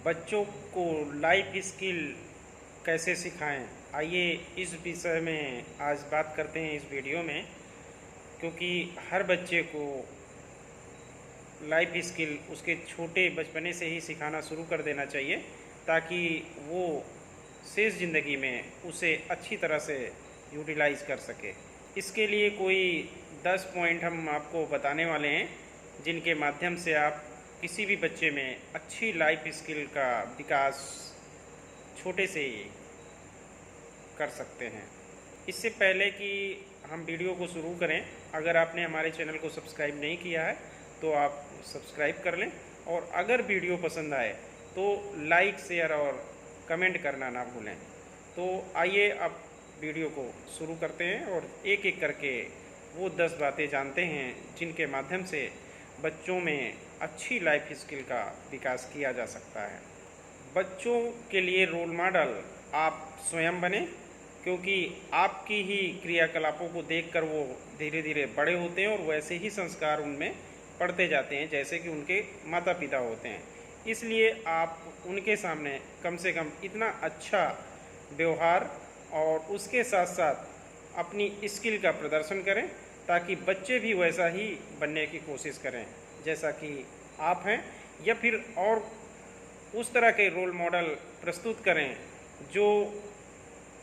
बच्चों को life skill कैसे सिखाएं, आइए इस विषय में आज बात करते हैं इस वीडियो में। क्योंकि हर बच्चे को लाइफ स्किल उसके छोटे बचपने से ही सिखाना शुरू कर देना चाहिए, ताकि वो शेष ज़िंदगी में उसे अच्छी तरह से यूटिलाइज़ कर सके। इसके लिए कोई 10 पॉइंट हम आपको बताने वाले हैं, जिनके माध्यम से आप किसी भी बच्चे में अच्छी लाइफ स्किल का विकास छोटे से ही कर सकते हैं। इससे पहले कि हम वीडियो को शुरू करें, अगर आपने हमारे चैनल को सब्सक्राइब नहीं किया है तो आप सब्सक्राइब कर लें, और अगर वीडियो पसंद आए तो लाइक, शेयर और कमेंट करना ना भूलें। तो आइए अब वीडियो को शुरू करते हैं और एक एक करके वो 10 बातें जानते हैं जिनके माध्यम से बच्चों में अच्छी लाइफ स्किल का विकास किया जा सकता है। बच्चों के लिए रोल मॉडल आप स्वयं बने, क्योंकि आपकी ही क्रियाकलापों को देखकर वो धीरे धीरे बड़े होते हैं और वैसे ही संस्कार उनमें पड़ते जाते हैं जैसे कि उनके माता पिता होते हैं। इसलिए आप उनके सामने कम से कम इतना अच्छा व्यवहार और उसके साथ साथ अपनी स्किल का प्रदर्शन करें, ताकि बच्चे भी वैसा ही बनने की कोशिश करें जैसा कि आप हैं, या फिर और उस तरह के रोल मॉडल प्रस्तुत करें जो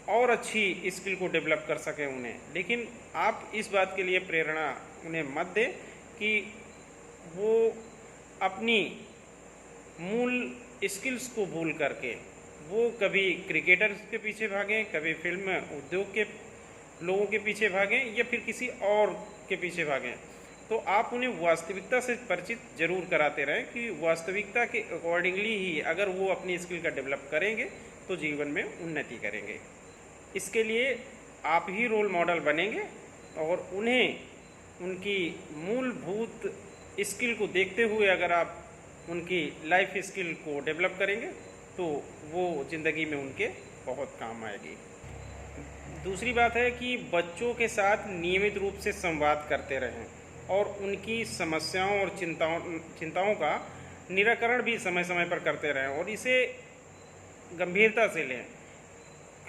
और अच्छी स्किल को डेवलप कर सकें उन्हें। लेकिन आप इस बात के लिए प्रेरणा उन्हें मत दें कि वो अपनी मूल स्किल्स को भूल करके वो कभी क्रिकेटर्स के पीछे भागें, कभी फिल्म उद्योग के लोगों के पीछे भागें, या फिर किसी और के पीछे भागें। तो आप उन्हें वास्तविकता से परिचित जरूर कराते रहें कि वास्तविकता के अकॉर्डिंगली ही अगर वो अपनी स्किल का डेवलप करेंगे तो जीवन में उन्नति करेंगे। इसके लिए आप ही रोल मॉडल बनेंगे और उन्हें उनकी मूलभूत स्किल को देखते हुए अगर आप उनकी लाइफ स्किल को डेवलप करेंगे तो वो ज़िंदगी में उनके बहुत काम आएगी। दूसरी बात है कि बच्चों के साथ नियमित रूप से संवाद करते रहें और उनकी समस्याओं और चिंताओं का निराकरण भी समय समय पर करते रहें, और इसे गंभीरता से लें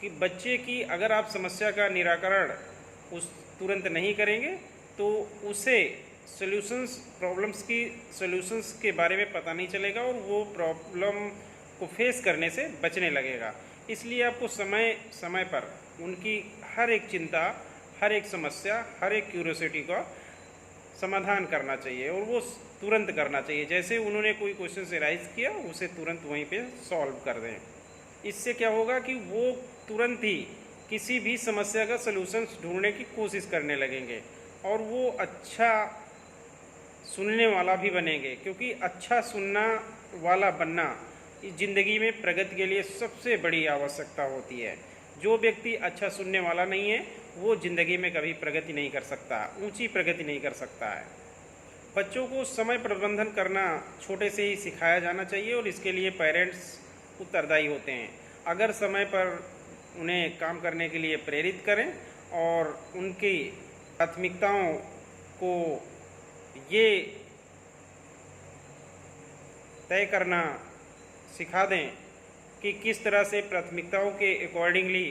कि बच्चे की अगर आप समस्या का निराकरण तुरंत नहीं करेंगे तो उसे प्रॉब्लम्स की सॉल्यूशंस के बारे में पता नहीं चलेगा और वो प्रॉब्लम को फेस करने से बचने लगेगा। इसलिए आपको समय समय पर उनकी हर एक चिंता, हर एक समस्या, हर एक क्यूरियोसिटी का समाधान करना चाहिए, और वो तुरंत करना चाहिए। जैसे उन्होंने कोई क्वेश्चन राइज किया, उसे तुरंत वहीं पे सॉल्व कर दें। इससे क्या होगा कि वो तुरंत ही किसी भी समस्या का सलूशन ढूंढने की कोशिश करने लगेंगे, और वो अच्छा सुनने वाला भी बनेंगे, क्योंकि अच्छा सुनना वाला बनना इस ज़िंदगी में प्रगति के लिए सबसे बड़ी आवश्यकता होती है। जो व्यक्ति अच्छा सुनने वाला नहीं है वो ज़िंदगी में कभी प्रगति नहीं कर सकता, ऊंची प्रगति नहीं कर सकता है। बच्चों को समय प्रबंधन करना छोटे से ही सिखाया जाना चाहिए, और इसके लिए पेरेंट्स उत्तरदायी होते हैं। अगर समय पर उन्हें काम करने के लिए प्रेरित करें और उनकी प्राथमिकताओं को ये तय करना सिखा दें कि किस तरह से प्राथमिकताओं के अकॉर्डिंगली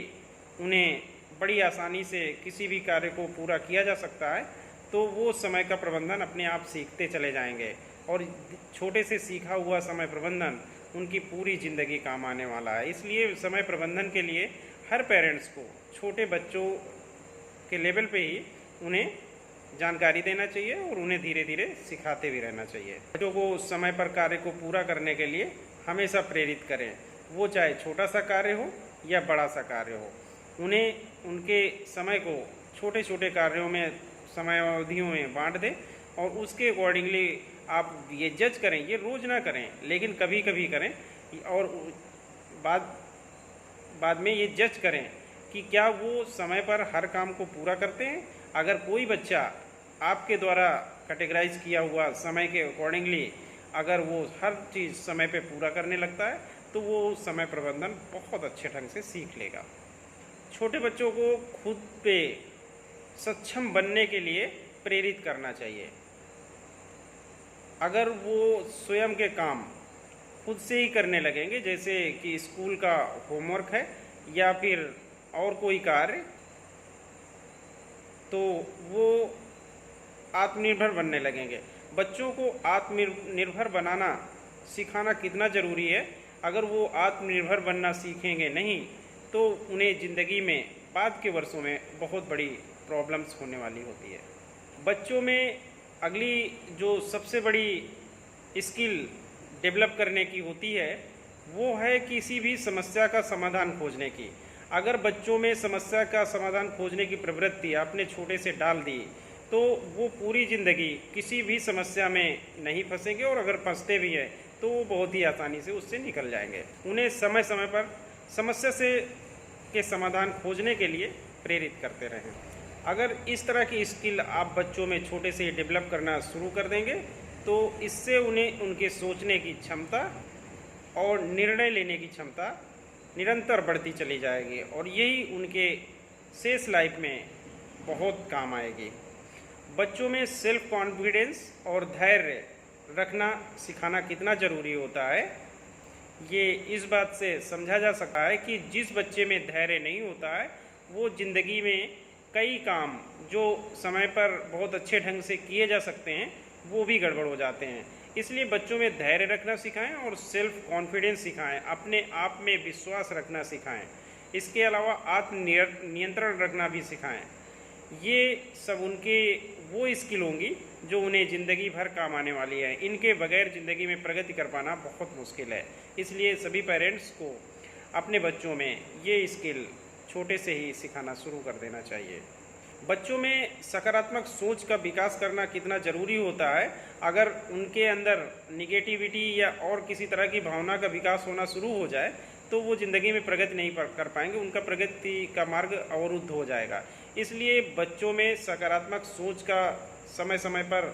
उन्हें बड़ी आसानी से किसी भी कार्य को पूरा किया जा सकता है, तो वो समय का प्रबंधन अपने आप सीखते चले जाएंगे, और छोटे से सीखा हुआ समय प्रबंधन उनकी पूरी ज़िंदगी काम आने वाला है। इसलिए समय प्रबंधन के लिए हर पेरेंट्स को छोटे बच्चों के लेवल पे ही उन्हें जानकारी देना चाहिए और उन्हें धीरे धीरे सिखाते भी रहना चाहिए। बच्चों को समय पर कार्य को पूरा करने के लिए हमेशा प्रेरित करें, वो चाहे छोटा सा कार्य हो या बड़ा सा कार्य हो। उन्हें उनके समय को छोटे छोटे कार्यों में, समय अवधियों में बांट दें, और उसके अकॉर्डिंगली आप ये जज करें। ये रोज़ ना करें, लेकिन कभी कभी करें, और बाद में ये जज करें कि क्या वो समय पर हर काम को पूरा करते हैं। अगर कोई बच्चा आपके द्वारा कैटेगराइज किया हुआ समय के अकॉर्डिंगली अगर वो हर चीज़ समय पे पूरा करने लगता है तो वो समय प्रबंधन बहुत अच्छे ढंग से सीख लेगा। छोटे बच्चों को खुद पे सक्षम बनने के लिए प्रेरित करना चाहिए। अगर वो स्वयं के काम खुद से ही करने लगेंगे, जैसे कि स्कूल का होमवर्क है या फिर और कोई कार्य, तो वो आत्मनिर्भर बनने लगेंगे। बच्चों को आत्मनिर्भर बनाना सिखाना कितना ज़रूरी है। अगर वो आत्मनिर्भर बनना सीखेंगे नहीं तो उन्हें ज़िंदगी में बाद के वर्षों में बहुत बड़ी प्रॉब्लम्स होने वाली होती है। बच्चों में अगली जो सबसे बड़ी स्किल डेवलप करने की होती है वो है किसी भी समस्या का समाधान खोजने की। अगर बच्चों में समस्या का समाधान खोजने की प्रवृत्ति आपने छोटे से डाल दी तो वो पूरी ज़िंदगी किसी भी समस्या में नहीं फंसेंगे, और अगर फंसते भी हैं तो वो बहुत ही आसानी से उससे निकल जाएंगे। उन्हें समय समय पर समस्या के समाधान खोजने के लिए प्रेरित करते रहें। अगर इस तरह की स्किल आप बच्चों में छोटे से डेवलप करना शुरू कर देंगे तो इससे उन्हें उनके सोचने की क्षमता और निर्णय लेने की क्षमता निरंतर बढ़ती चली जाएगी, और यही उनके शेष लाइफ में बहुत काम आएगी। बच्चों में सेल्फ कॉन्फिडेंस और धैर्य रखना सिखाना कितना ज़रूरी होता है, ये इस बात से समझा जा सकता है कि जिस बच्चे में धैर्य नहीं होता है वो ज़िंदगी में कई काम जो समय पर बहुत अच्छे ढंग से किए जा सकते हैं वो भी गड़बड़ हो जाते हैं। इसलिए बच्चों में धैर्य रखना सिखाएं और सेल्फ कॉन्फिडेंस सिखाएं, अपने आप में विश्वास रखना सिखाएं। इसके अलावा आत्मनियंत्रण रखना भी सिखाएं। ये सब उनके वो स्किल होंगी जो उन्हें ज़िंदगी भर काम आने वाली है। इनके बगैर ज़िंदगी में प्रगति कर पाना बहुत मुश्किल है। इसलिए सभी पेरेंट्स को अपने बच्चों में ये स्किल छोटे से ही सिखाना शुरू कर देना चाहिए। बच्चों में सकारात्मक सोच का विकास करना कितना ज़रूरी होता है। अगर उनके अंदर निगेटिविटी या और किसी तरह की भावना का विकास होना शुरू हो जाए तो वो ज़िंदगी में प्रगति नहीं कर पाएंगे, उनका प्रगति का मार्ग अवरुद्ध हो जाएगा। इसलिए बच्चों में सकारात्मक सोच का समय समय पर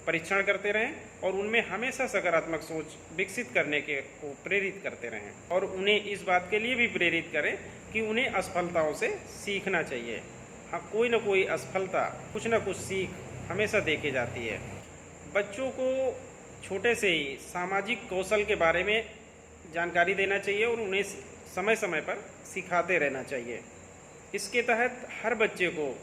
परीक्षण करते रहें और उनमें हमेशा सकारात्मक सोच विकसित करने के को प्रेरित करते रहें, और उन्हें इस बात के लिए भी प्रेरित करें कि उन्हें असफलताओं से सीखना चाहिए। हाँ, कोई ना कोई असफलता, कुछ ना कुछ सीख हमेशा देके जाती है। बच्चों को छोटे से ही सामाजिक कौशल के बारे में जानकारी देना चाहिए और उन्हें समय समय पर सिखाते रहना चाहिए। इसके तहत हर बच्चे को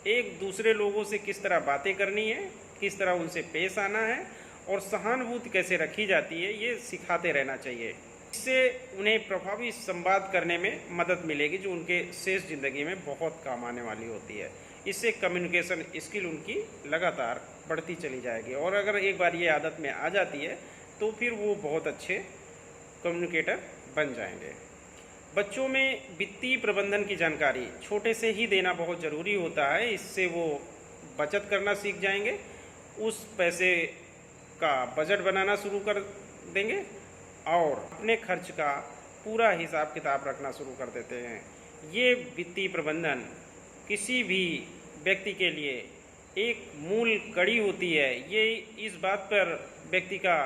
एक दूसरे लोगों से किस तरह बातें करनी है, किस तरह उनसे पेश आना है और सहानुभूति कैसे रखी जाती है, ये सिखाते रहना चाहिए। इससे उन्हें प्रभावी संवाद करने में मदद मिलेगी जो उनके शेष ज़िंदगी में बहुत काम आने वाली होती है। इससे कम्युनिकेशन स्किल उनकी लगातार बढ़ती चली जाएगी, और अगर एक बार ये आदत में आ जाती है तो फिर वो बहुत अच्छे कम्युनिकेटर बन जाएंगे। बच्चों में वित्तीय प्रबंधन की जानकारी छोटे से ही देना बहुत ज़रूरी होता है। इससे वो बचत करना सीख जाएंगे, उस पैसे का बजट बनाना शुरू कर देंगे और अपने खर्च का पूरा हिसाब किताब रखना शुरू कर देते हैं। ये वित्तीय प्रबंधन किसी भी व्यक्ति के लिए एक मूल कड़ी होती है। ये इस बात पर व्यक्ति का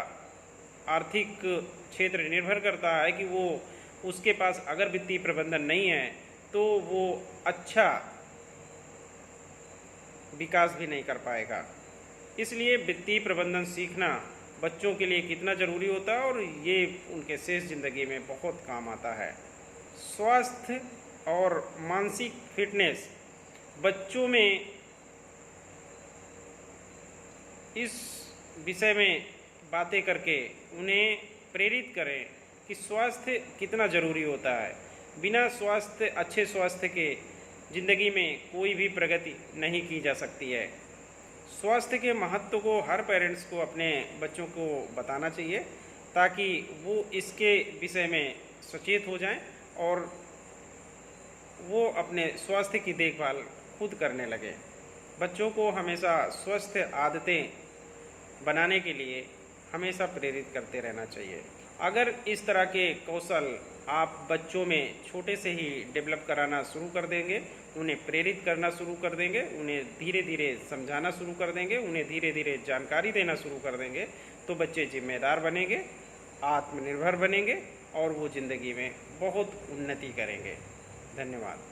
आर्थिक क्षेत्र निर्भर करता है कि वो उसके पास अगर वित्तीय प्रबंधन नहीं है तो वो अच्छा विकास भी नहीं कर पाएगा। इसलिए वित्तीय प्रबंधन सीखना बच्चों के लिए कितना ज़रूरी होता है और ये उनके शेष ज़िंदगी में बहुत काम आता है। स्वास्थ्य और मानसिक फिटनेस बच्चों में इस विषय में बातें करके उन्हें प्रेरित करें कि स्वास्थ्य कितना ज़रूरी होता है। बिना अच्छे स्वास्थ्य के ज़िंदगी में कोई भी प्रगति नहीं की जा सकती है। स्वास्थ्य के महत्व को हर पेरेंट्स को अपने बच्चों को बताना चाहिए ताकि वो इसके विषय में सचेत हो जाएं और वो अपने स्वास्थ्य की देखभाल खुद करने लगे। बच्चों को हमेशा स्वस्थ आदतें बनाने के लिए हमेशा प्रेरित करते रहना चाहिए। अगर इस तरह के कौशल आप बच्चों में छोटे से ही डेवलप कराना शुरू कर देंगे, उन्हें प्रेरित करना शुरू कर देंगे, उन्हें धीरे धीरे समझाना शुरू कर देंगे, उन्हें धीरे धीरे जानकारी देना शुरू कर देंगे, तो बच्चे जिम्मेदार बनेंगे, आत्मनिर्भर बनेंगे और वो ज़िंदगी में बहुत उन्नति करेंगे। धन्यवाद।